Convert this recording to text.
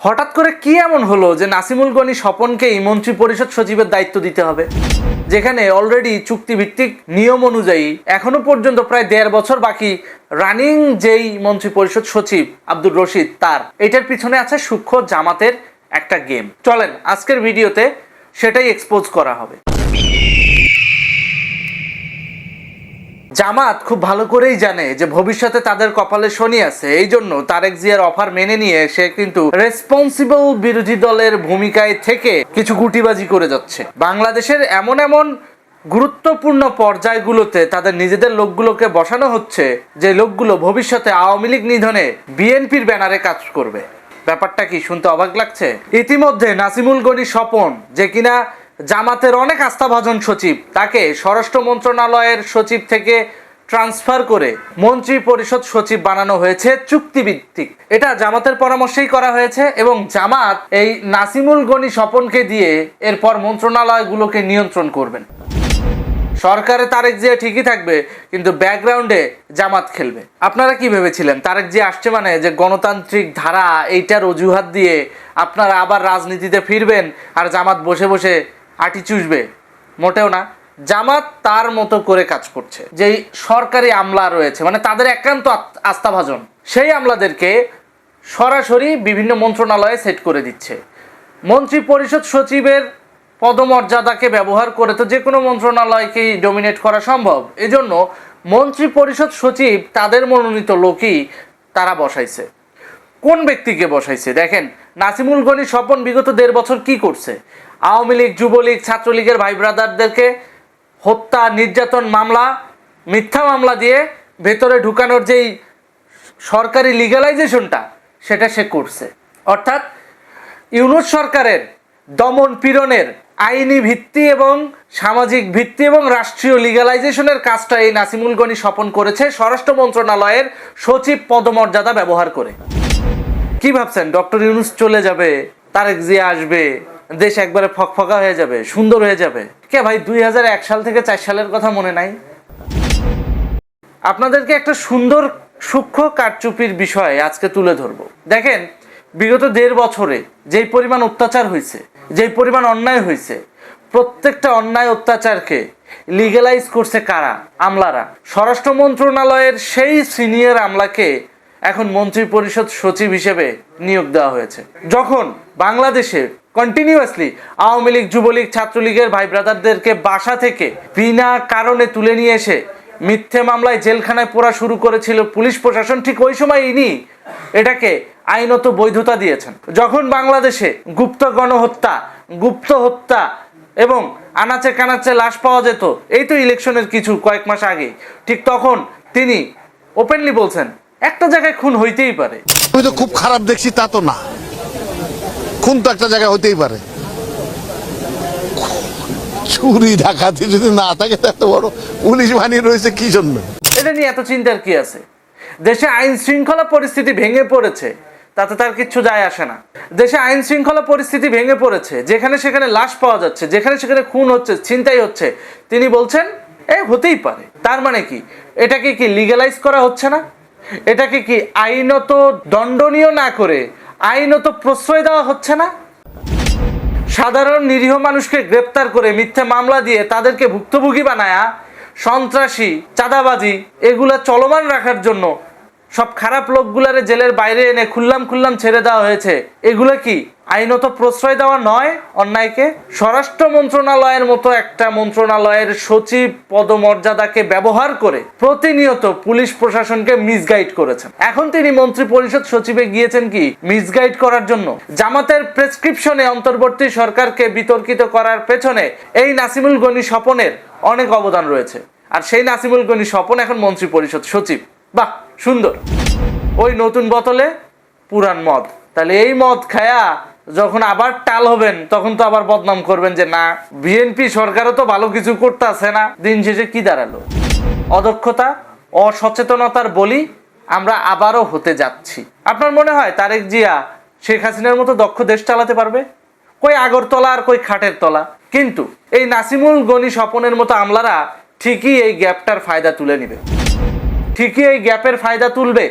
হঠাৎ করে কি এমন হলো যে নাসিমুল গনি স্বপনকেই মন্ত্রী পরিষদ সচিবের দায়িত্ব দিতে হবে, যেখানে অলরেডি চুক্তিভিত্তিক নিয়ম অনুযায়ী এখনো পর্যন্ত প্রায় 1.5 বছর বাকি রানিং যেই মন্ত্রী পরিষদ সচিব আব্দুর রশিদ, তার এটার পিছনে আছে সূক্ষ্ম জামাতের একটা গেম। চলেন আজকের ভিডিওতে সেটাই এক্সপোজ করা হবে। জামাত খুব ভালো করেই জানে যে ভবিষ্যতে তাদের কপালে শনি আছে, এই জন্য তারেক জিয়ার অফার মেনে নিয়ে সে কিন্তু রেসপন্সিবল বিরোধী দলের ভূমিকায় থেকে কিছু গুটিবাজি করে যাচ্ছে। বাংলাদেশের এমন এমন গুরুত্বপূর্ণ পর্যায়গুলোতে তাদের নিজেদের লোকগুলোকে বসানো হচ্ছে যে লোকগুলো ভবিষ্যতে আওয়ামী লীগ নিধনে বিএনপির ব্যানারে কাজ করবে। ব্যাপারটা কি শুনতে অবাক লাগছে? ইতিমধ্যে নাসিমুল গনি স্বপন, যে কিনা জামাতের অনেক আস্থাভাজন সচিব, তাকে স্বরাষ্ট্র মন্ত্রণালয়ের সচিব থেকে ট্রান্সফার করে মন্ত্রী পরিষদ সচিব বানানো হয়েছে চুক্তিভিত্তিক। এটা জামাতের পরামর্শেই করা হয়েছে এবং জামাত এই নাসিমুল গনি স্বপনকে দিয়ে এরপর মন্ত্রণালয়গুলোকে নিয়ন্ত্রণ করবেন। সরকারে তারেক জিয়া ঠিকই থাকবে, কিন্তু ব্যাকগ্রাউন্ডে জামাত খেলবে। আপনারা কি ভেবেছিলেন তারেক জিয়া আসছে মানে যে গণতান্ত্রিক ধারা এইটার অজুহাত দিয়ে আপনারা আবার রাজনীতিতে ফিরবেন আর জামাত বসে বসে আটি চুষবে? মোটেও না। জামাত তার মতো করে কাজ করছে। যেই সরকারি আমলা রয়েছে, মানে তাদের একান্ত আস্থাভাজন, সেই আমলাদেরকে সরাসরি বিভিন্ন মন্ত্রণালয়ে সেট করে দিচ্ছে। মন্ত্রী পরিষদ সচিবের পদমর্যাদাকে ব্যবহার করে তো যে কোনো মন্ত্রণালয়কেই ডমিনেট করা সম্ভব। এজন্য মন্ত্রী পরিষদ সচিব তাদের মনোনীত লোকই তারা বসাইছে। কোন ব্যক্তিকে বসাইছে দেখেন। নাসিমুল গনি স্বপন বিগত 1.5 বছর কি করছে? আওয়ামী লীগ, যুবলীগ, ছাত্রলীগের ভাই ব্রাদারদেরকে হত্যা, নির্যাতন মামলা, মিথ্যা মামলা দিয়ে ভেতরে ঢুকানোর যেই সরকারি লিগ্যালাইজেশনটা, সেটা সে করছে। অর্থাৎ ইউনূস সরকারের দমন পীড়নের আইনি ভিত্তি এবং সামাজিক ভিত্তি এবং রাষ্ট্রীয় লিগ্যালাইজেশনের কাজটা এই নাসিমুল গনি স্বপন করেছে স্বরাষ্ট্র মন্ত্রণালয়ের সচিব পদমর্যাদা ব্যবহার করে। কি ভাবছেন ডক্টর ইউনূস চলে যাবে, তারেক জিয়া আসবে, দেশ একবারে ফকফকা হয়ে যাবে, সুন্দর হয়ে যাবে? কে ভাই 2001 সাল থেকে 4 সালের কথা মনে নাই? আপনাদেরকে একটা সুন্দর সূক্ষ্ম কারচুপির বিষয় আজকে তুলে ধরবো। দেখেন, বিগত 1.5 বছরে যেই পরিমাণ অত্যাচার হয়েছে, যেই পরিমাণ অন্যায় হয়েছে, প্রত্যেকটা অন্যায় অত্যাচারকে লিগ্যালাইজ করছে কারা? আমলারা। স্বরাষ্ট্র মন্ত্রণালয়ের সেই সিনিয়র আমলাকে এখন মন্ত্রী পরিষদ সচিব হিসেবে নিয়োগ দেওয়া হয়েছে। যখন বাংলাদেশে কন্টিনিউয়াসলি আওয়ামী লীগ, যুবলীগ, ছাত্রলীগের ভাই ব্রাদারদেরকে বাসা থেকে বিনা কারণে তুলে নিয়ে এসে মিথ্যে মামলায় জেলখানায় পোড়া শুরু করেছিল পুলিশ প্রশাসন, ঠিক ওই সময় ইনি এটাকে আইনত বৈধতা দিয়েছেন। যখন বাংলাদেশে গুপ্ত গণহত্যা, গুপ্ত হত্যা এবং আনাচে কানাচে লাশ পাওয়া যেত, এই তো ইলেকশনের কয়েক মাস আগে, ঠিক তখন তিনি ওপেনলি বলছেন একটা জায়গায় খুন হইতেই পারে। আমি তো খুব খারাপ দেখছি তা তো না, খুন তো একটা জায়গায় হইতেই পারে। চুরি ডাকাতি যদি না থাকে তা এত বড় পুলিশ বানিয়ে রয়েছে কি জন্য? এটা নিয়ে এত চিন্তার কি আছে? দেশে আইন শৃঙ্খলা পরিস্থিতি ভেঙে পড়েছে, তাতে তার কিচ্ছু যায় আসে না। দেশে আইন শৃঙ্খলা পরিস্থিতি ভেঙে পড়েছে, যেখানে সেখানে লাশ পাওয়া যাচ্ছে, যেখানে সেখানে খুন হচ্ছে, ছিনতাই হচ্ছে, তিনি বলছেন হতেই পারে। তার মানে কি এটাকে কি লিগ্যালাইজ করা হচ্ছে না? এটাকে কি আইনত দণ্ডনীয় না করে আইনত প্রশ্রয় দেওয়া হচ্ছে না? সাধারণ নিরীহ মানুষকে গ্রেপ্তার করে মিথ্যা মামলা দিয়ে তাদেরকে ভুক্তভোগী বানায়া সন্ত্রাসী, চাঁদাবাজি এগুলা চলমান রাখার জন্য সব খারাপ লোকগুলারে জেলের বাইরে এনে খুল্লাম ছেড়ে দেওয়া হয়েছে। এগুলো কি আইনত প্রশ্রয় দেওয়া নয় অন্যায়কে? স্বরাষ্ট্র মন্ত্রণালয়ের মতো একটা মন্ত্রণালয়ের সচিব পদমর্যাদাকে ব্যবহার করে প্রতিনিয়ত পুলিশ প্রশাসনকে মিসগাইড করেছেন। এখন তিনি মন্ত্রী পরিষদ সচিবে গিয়েছেন কি মিসগাইড করার জন্য? জামাতের প্রেসক্রিপশনে অন্তর্বর্তী সরকারকে বিতর্কিত করার পেছনে এই নাসিমুল গনি স্বপনের অনেক অবদান রয়েছে। আর সেই নাসিমুল গনি স্বপন এখন মন্ত্রী পরিষদ সচিব। বাহ, সুন্দর। ওই নতুন বোতলে পুরান মদ। তাহলে এই মদ খায়া যখন আবার টাল হবেন, তখন তো আবার বদনাম করবেন যে না, বিএনপি সরকারও তো ভালো কিছু করতেছে না। দিন শেষে কি দাঁড়ালো? অদক্ষতা, অসচেতনতার বলি আমরা আবারও হতে যাচ্ছি। আপনার মনে হয় তারেক জিয়া শেখ হাসিনার মতো দক্ষ দেশ চালাতে পারবে? কই আগরতলা আর কই খাটের তলা। কিন্তু এই নাসিমুল গনি স্বপনের মতো আমলারা ঠিকই এই গ্যাপটার ফায়দা তুলে নিবে, ঠিকই এই গ্যাপের ফায়দা তুলবে।